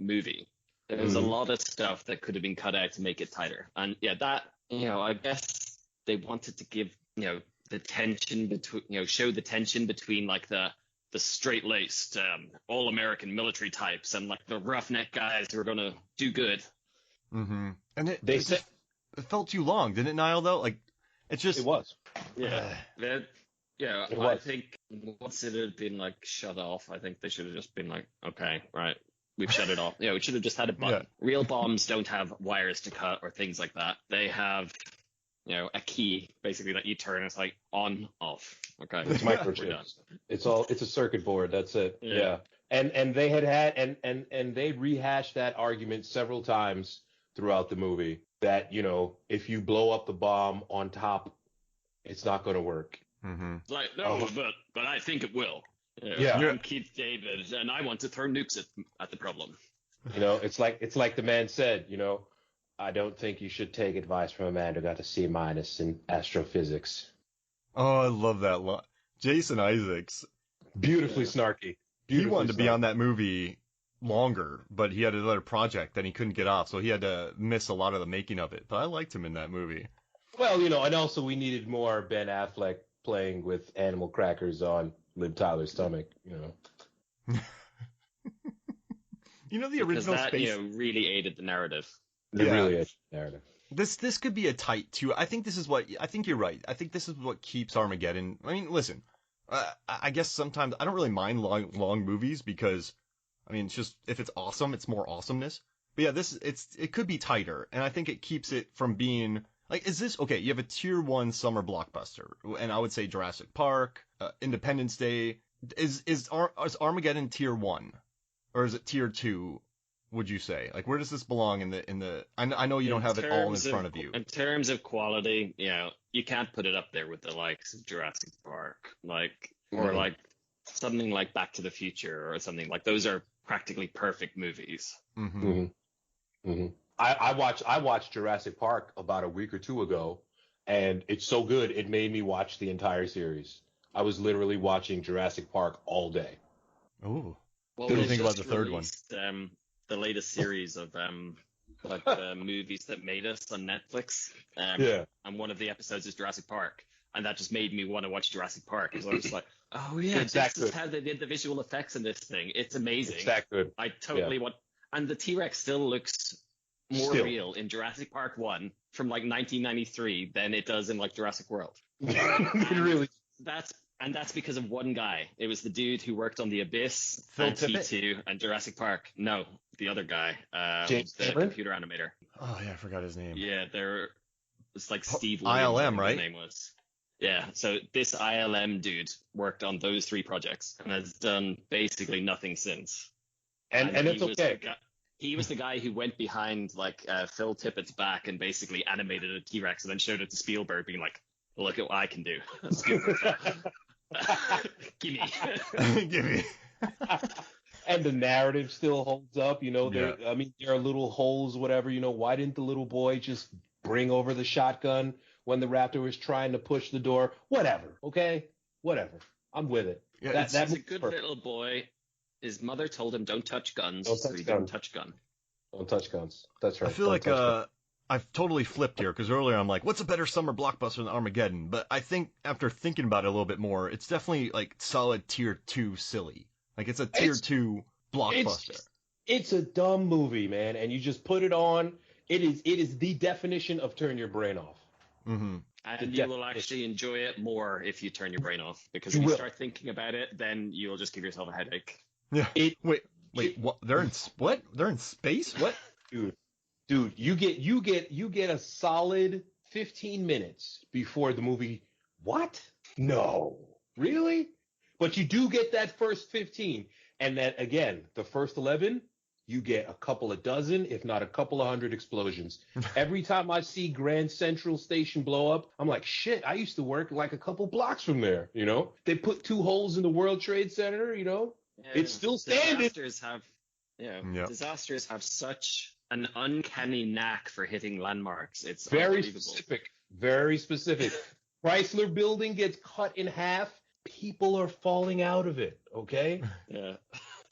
movie. There was a lot of stuff that could have been cut out to make it tighter. And yeah, that, I guess they wanted to give, the tension between, show the tension between like the straight-laced, all-American military types and like the roughneck guys who are going to do good. Mm-hmm. And it felt too long, didn't it, Niall, though? Like, it was. Yeah. I think once it had been like shut off, I think they should have just been like, okay, right, we've shut it off. Yeah, we should have just had a button. Yeah. Real bombs don't have wires to cut or things like that. They have, a key basically that you turn. It's like on, off. Okay. It's microchips. It's a circuit board. That's it. Yeah. And they had and they rehashed that argument several times throughout the movie that, if you blow up the bomb on top, it's not going to work. Mm-hmm. Like, no, but I think it will. Yeah. I'm Keith David, and I want to throw nukes at the problem. It's like the man said, I don't think you should take advice from a man who got a C- in astrophysics. Oh, I love that line. Jason Isaacs. Beautifully snarky. He wanted to be on that movie longer, but he had another project that he couldn't get off, so he had to miss a lot of the making of it. But I liked him in that movie. Well, and also we needed more Ben Affleck playing with animal crackers on Liv Tyler's stomach, the original that, space really aided the narrative. It really aided the narrative. This could be a tight two. I think you're right. I think this is what keeps Armageddon. I mean, listen, I guess sometimes I don't really mind long movies because, it's just, if it's awesome, it's more awesomeness. But yeah, it could be tighter, and I think it keeps it from being like, is this okay? You have a tier 1 summer blockbuster, and I would say Jurassic Park, Independence Day. Is Armageddon tier 1, or is it tier 2? Would you say, like, where does this belong in the? I know you don't have it all in front of you. In terms of quality, you can't put it up there with the likes of Jurassic Park, or like something like Back to the Future or something like. Those are practically perfect movies. Mm-hmm. Mm-hmm. Mm-hmm. I watched Jurassic Park about a week or two ago, and it's so good it made me watch the entire series. I was literally watching Jurassic Park all day. Ooh. What do you think about the third one? The latest series of movies that made us on Netflix. And one of the episodes is Jurassic Park, and that just made me want to watch Jurassic Park. Because I was like, oh yeah, this is how they did the visual effects in this thing. It's amazing. It's that good. I totally want. And the T-Rex still looks more real in Jurassic Park 1 from like 1993 than it does in like Jurassic World. It really. That's because of one guy. It was the dude who worked on The Abyss, Phil and Tippett? T2, and Jurassic Park. No, the other guy, James the Cameron? computer animator. Oh yeah, I forgot his name. Yeah, it's like Steve Williams, ILM, right? His name was. Yeah, so this ILM dude worked on those 3 projects and has done basically nothing since. And it's okay. He was the guy who went behind Phil Tippett's back and basically animated a T-Rex and then showed it to Spielberg, being like, "Look at what I can do." Gimme. And the narrative still holds up, there are little holes, whatever, why didn't the little boy just bring over the shotgun when the raptor was trying to push the door? Whatever, okay? Whatever. I'm with it. Yeah, that's a good little boy. His mother told him don't touch guns, so he didn't touch gun. Don't touch guns. That's right. I feel like I've totally flipped here, because earlier I'm like, what's a better summer blockbuster than Armageddon? But I think after thinking about it a little bit more, it's definitely like solid tier 2 silly. Like it's a tier 2 blockbuster. It's a dumb movie, man, and you just put it on. It is the definition of turn your brain off. Mm-hmm. And you will actually enjoy it more if you turn your brain off, because if you start thinking about it, then you'll just give yourself a headache. Yeah. Wait. What? They're in what? They're in space? What? Dude, you get a solid 15 minutes before the movie. What? No. Really? But you do get that first 15. And then again, the first 11, you get a couple of dozen, if not a couple of hundred explosions. Every time I see Grand Central Station blow up, I'm like, shit, I used to work like a couple blocks from there, They put 2 holes in the World Trade Center, It's still standing. Disasters have such an uncanny knack for hitting landmarks. It's very specific. Very specific. Chrysler Building gets cut in half. People are falling out of it, okay? Yeah.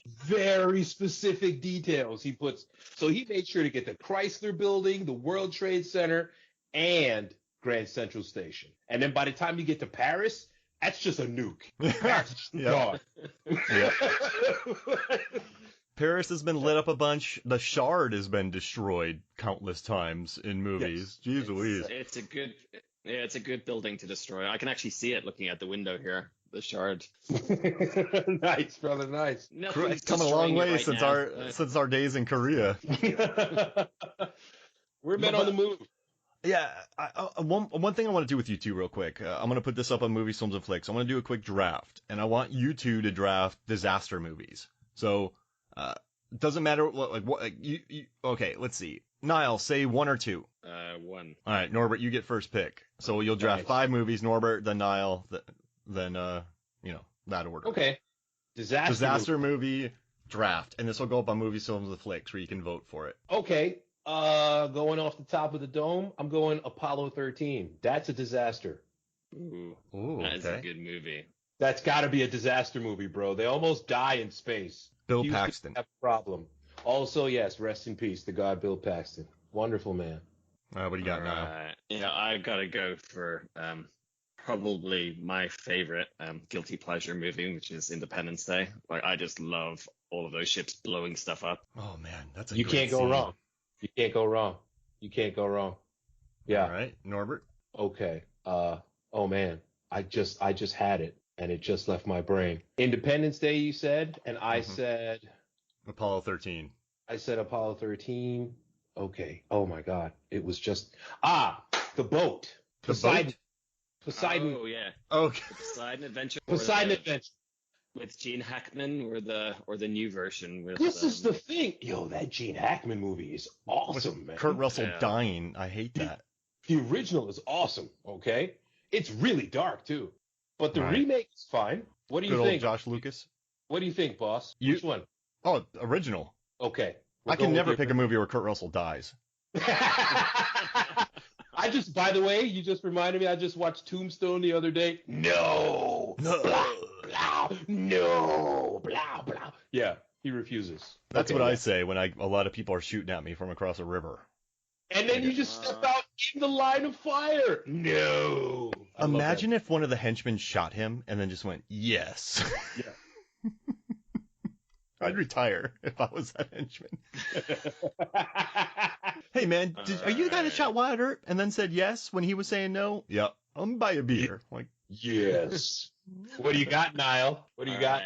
very specific details he puts. So he made sure to get the Chrysler Building, the World Trade Center, and Grand Central Station. And then by the time you get to Paris, that's just a nuke. Paris is gone. Yeah. Paris has been lit up a bunch. The Shard has been destroyed countless times in movies. Jeez Louise. It's a good building to destroy. I can actually see it looking out the window here. The Shard. Nice, brother, nice. It's come a long way since our days in Korea. We're men on the move. Yeah, one thing I want to do with you two real quick. I'm going to put this up on Movies, Films, and Flicks. I want to do a quick draft, and I want you two to draft disaster movies. So, doesn't matter okay, let's see. Niall, say one or two. One. All right, Norbert, you get first pick. So you'll draft 5 movies, Norbert, then Niall, then that order. Okay. Disaster movie draft, and this will go up on Movies, Films, and Flicks where you can vote for it. Okay. Going off the top of the dome, I'm going Apollo 13. That's a disaster. Ooh, that's a good movie. That's got to be a disaster movie, bro. They almost die in space. Bill Paxton. Have a problem. Also, yes, rest in peace, the god Bill Paxton. Wonderful man. What do you got now? Yeah, I gotta go for probably my favorite guilty pleasure movie, which is Independence Day. Like, I just love all of those ships blowing stuff up. Oh man, that's a you great can't go scene. wrong. You can't go wrong. You can't go wrong. Yeah. All right, Norbert. Okay. Oh man, I just had it, and it just left my brain. Independence Day, you said, and I said Apollo 13. I said Apollo 13. Okay. Oh my God, it was just the boat. Poseidon. Poseidon. Oh yeah. Okay. Poseidon Adventure. Poseidon Adventure. With Gene Hackman, or the new version with. This is the thing, yo. That Gene Hackman movie is awesome, man. Kurt Russell dying. I hate that. The original is awesome. Okay, it's really dark too, but the remake is fine. What do you think, old Josh Lucas? What do you think, boss? Which one? Oh, original. Okay. I can never pick a movie where Kurt Russell dies. By the way, you just reminded me. I just watched Tombstone the other day. No. Blah, blah, no. Blah, blah. Yeah, he refuses. That's what I say when a lot of people are shooting at me from across a river. And then you just step out in the line of fire. No. Imagine if one of the henchmen shot him and then just went, yes. Yeah. I'd retire if I was that henchman. Hey, man, are you the guy that shot Wyatt Earp and then said yes when he was saying no? Yeah. I'm going to buy a beer. Like, yes. What do you got, Niall? What do you got?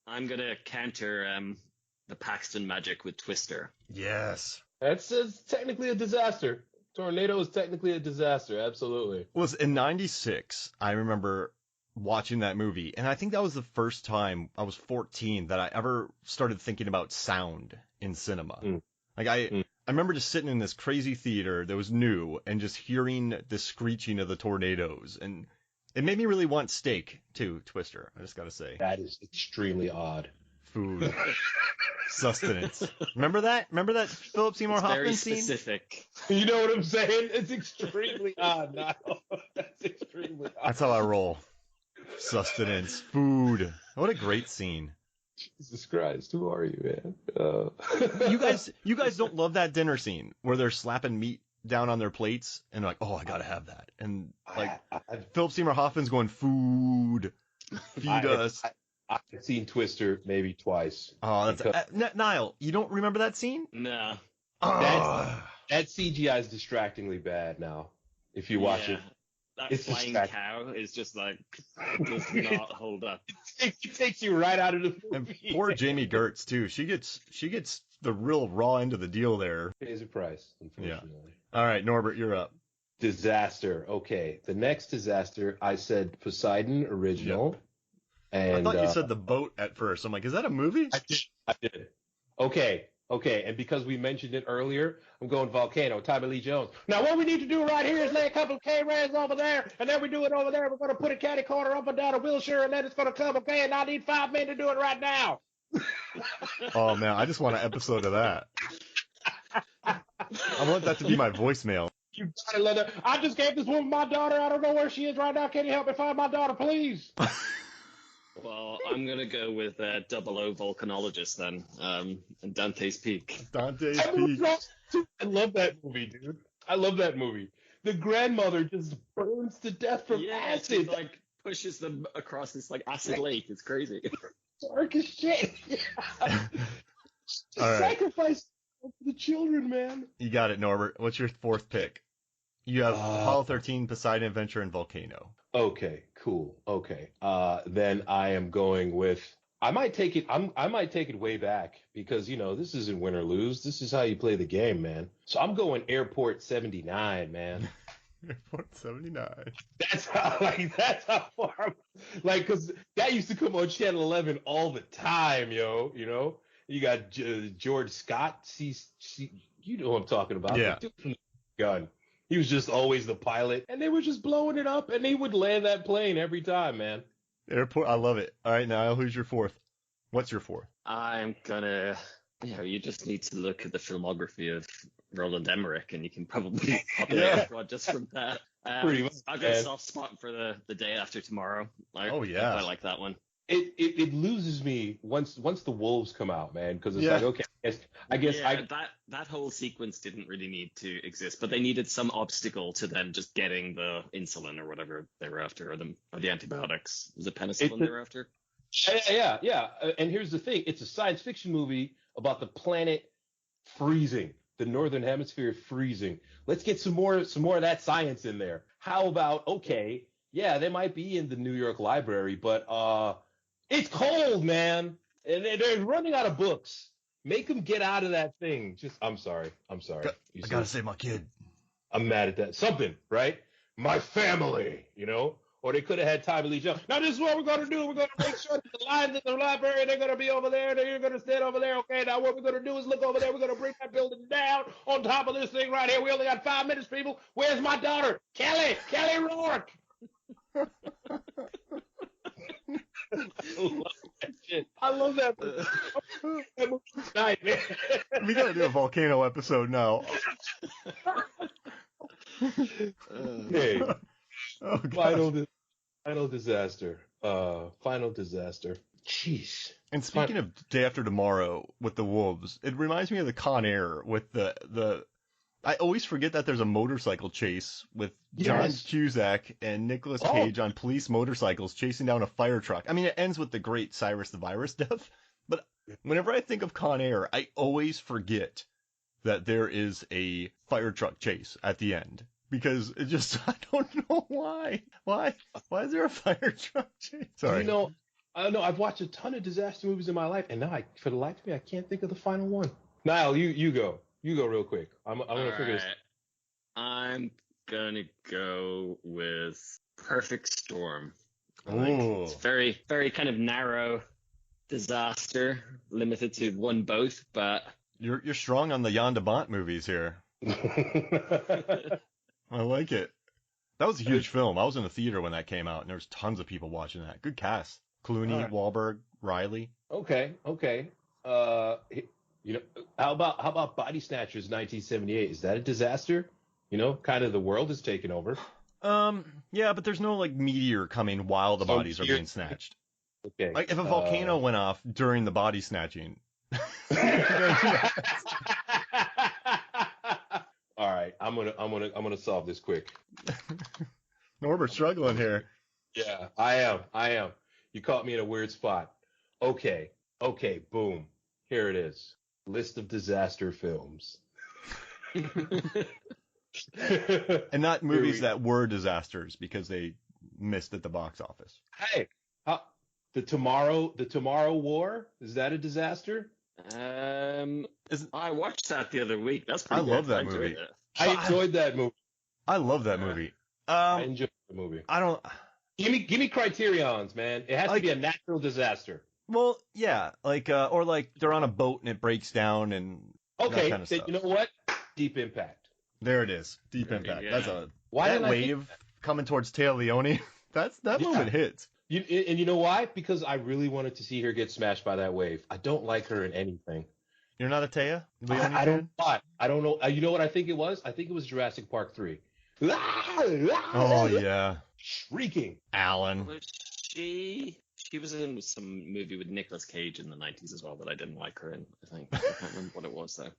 I'm going to counter the Paxton magic with Twister. Yes. That's technically a disaster. Tornado is technically a disaster. Absolutely. Well, in 96, I remember watching that movie, and I think that was the first time, I was 14, that I ever started thinking about sound in cinema. Like I remember just sitting in this crazy theater that was new and just hearing the screeching of the tornadoes, and it made me really want steak too. Twister, I just gotta say. That is extremely odd. Food. Sustenance. Remember that Philip Seymour Hoffman scene? Very specific. You know what I'm saying? It's extremely odd, Niall. That's extremely odd. That's how I roll. Sustenance, food. What a great scene. Jesus Christ, who are you, man? You guys don't love that dinner scene where they're slapping meat down on their plates and they're like, oh, I gotta have that. And like Philip Seymour Hoffman's going, food, feed us. I've seen Twister maybe twice. Oh, that's Niall. You don't remember that scene? No. That CGI is distractingly bad now. If you watch it. That flying cow is just like, it does not hold up. It takes you right out of the movie. And poor Jamie Gertz too. She gets the real raw end of the deal there. Pays a price, unfortunately. Yeah. All right, Norbert, you're up. Disaster. Okay, the next disaster. I said Poseidon original. Yep. And I thought you said The Boat at first. I'm like, is that a movie? I did. Okay, and because we mentioned it earlier, I'm going Volcano, Tommy Lee Jones. Now, what we need to do right here is lay a couple of K-Rans over there, and then we do it over there. We're going to put a catty corner up and down a wheelchair, and then it's going to come, okay? And I need 5 men to do it right now. Oh, man, I just want an episode of that. I want that to be my voicemail. You gotta let her. I just gave this woman my daughter. I don't know where she is right now. Can you help me find my daughter, please? Well, I'm gonna go with 00 Volcanologist then, and Dante's Peak. Dante's Peak. I love that movie, dude. I love that movie. The grandmother just burns to death from acid. She, like, pushes them across this like acid lake. It's crazy. Dark as shit. All right. Sacrifice for the children, man. You got it, Norbert. What's your fourth pick? You have Apollo 13, Poseidon Adventure, and Volcano. Okay, cool. Okay. Then I am going with. I might take it way back because this isn't win or lose. This is how you play the game, man. So I'm going Airport 79, man. Airport 79. That's how far. Because that used to come on Channel 11 all the time, yo. You got George Scott. You know what I'm talking about. Yeah. The dude from the gun. He was just always the pilot, and they were just blowing it up, and he would land that plane every time, man. Airport, I love it. All right, Niall, who's your fourth? What's your fourth? I'm gonna, you just need to look at the filmography of Roland Emmerich, and you can probably populate one just from that. Pretty much. I've got a soft spot for the Day After Tomorrow. I like that one. It loses me once the wolves come out, man, because it's like, okay, I guess that whole sequence didn't really need to exist, but they needed some obstacle to them just getting the insulin or whatever they were after, or the antibiotics. Was it penicillin they were after? Yeah. And here's the thing: it's a science fiction movie about the planet freezing, the northern hemisphere freezing. Let's get some more of that science in there. How about they might be in the New York Library, but it's cold, man, and they're running out of books. Make them get out of that thing. I'm sorry. I gotta save my kid. I'm mad at that. Something, right? My family, Or they could have had Tommy Lee Jones. Now this is what we're gonna do. We're gonna make sure that the lines in the library, they're gonna be over there. You're gonna stand over there. Okay, now what we're gonna do is look over there. We're gonna bring that building down on top of this thing right here. We only got 5 minutes, people. Where's my daughter? Kelly Rourke. I love that movie. That movie's nice, man. We gotta do a volcano episode now. Hey, oh, final disaster. Final disaster. Jeez. And speaking of Day After Tomorrow with the wolves, it reminds me of the Con Air with the. I always forget that there's a motorcycle chase with John Cusack and Nicolas Cage on police motorcycles chasing down a fire truck. I mean, it ends with the great Cyrus the Virus death, but whenever I think of Con Air, I always forget that there is a fire truck chase at the end. Because it just, I don't know why. Why is there a fire truck chase? Sorry. I know I've watched a ton of disaster movies in my life, and now for the life of me, I can't think of the final one. Niall, you go. You go real quick. I'm gonna figure this. I'm gonna go with Perfect Storm. It's very, very kind of narrow disaster, limited to one boat, but you're strong on the Jan de Bont movies here. I like it. That was a huge film. I was in the theater when that came out, and there was tons of people watching that. Good cast: Clooney, Wahlberg, Riley. Okay. How about Body Snatchers 1978? Is that a disaster? Kind of the world is taking over. Yeah, but there's no meteor coming while the bodies are being snatched. Okay. Like if a volcano went off during the body snatching. All right, I'm gonna solve this quick. Norbert's struggling here. Yeah, I am. You caught me in a weird spot. Okay, boom. Here it is. List of disaster films. And not movies that were disasters because they missed at the box office. Hey, the Tomorrow War, is that a disaster? I watched that the other week. That's pretty I good. love that movie. I enjoyed that movie. I love that movie. I enjoyed the movie. I don't. Give me criterions, man. It has to be a natural disaster. Well, yeah, or they're on a boat and it breaks down and that kind of stuff. You know what? Deep Impact. There it is. Deep Impact. Yeah. That's that wave coming towards Taya Leone. That moment hits. And you know why? Because I really wanted to see her get smashed by that wave. I don't like her in anything. You're not a Taya Leone I don't know. I don't know. You know what I think it was? I think it was Jurassic Park 3. Oh yeah. Shrieking. Alan. She She was in some movie with Nicolas Cage in the 90s as well that I didn't like her in, I think. I can't remember what it was, though.